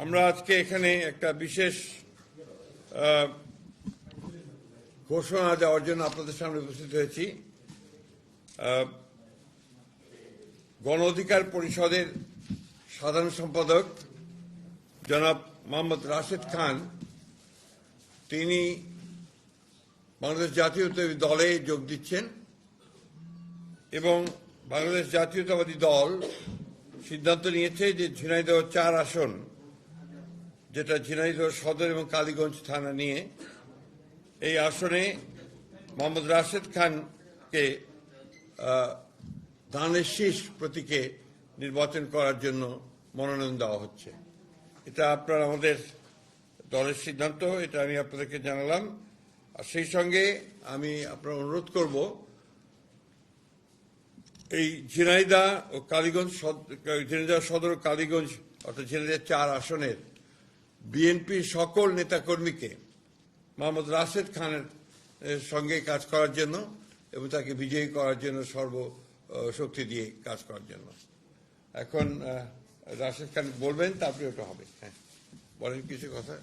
আমরা আজকে এখানে একটা বিশেষ ঘোষণা দেওয়ার জন্য আপনাদের সামনে উপস্থিত হয়েছি। গণ অধিকার পরিষদের সাধারণ সম্পাদক জনাব মোহাম্মদ রাশেদ খান তিনি বাংলাদেশ জাতীয়তাবাদী দলে যোগ দিচ্ছেন এবং বাংলাদেশ জাতীয়তাবাদী দল সিদ্ধান্ত নিয়েছে যে ঝিনাইদহ 4 আসন, যেটা ঝিনাইদহ সদর এবং কালীগঞ্জ থানা নিয়ে, এই আসনে মোহাম্মদ রাশেদ খানকে ধানের শীষ প্রতীকে নির্বাচন করার জন্য মনোনয়ন দেওয়া হচ্ছে। এটা আপনার আমাদের দলের সিদ্ধান্ত, এটা আমি আপনাদেরকে জানালাম। আর সেই সঙ্গে আমি আপনার অনুরোধ করব, এই ঝিনাইদহ ও কালীগঞ্জ, ঝিনাইদহ সদর ও কালীগঞ্জ অর্থাৎ ঝিনাইদহ 4 আসনের বিএনপির সকল নেতাকর্মীকে মোহাম্মদ রাশেদ খানের সঙ্গে কাজ করার জন্য এবং তাকে বিজয়ী করার জন্য সর্বশক্তি দিয়ে কাজ করার জন্য। এখন রাশেদ খান বলবেন, তারপরে ওটা হবে। হ্যাঁ, বলেন কিছু কথা।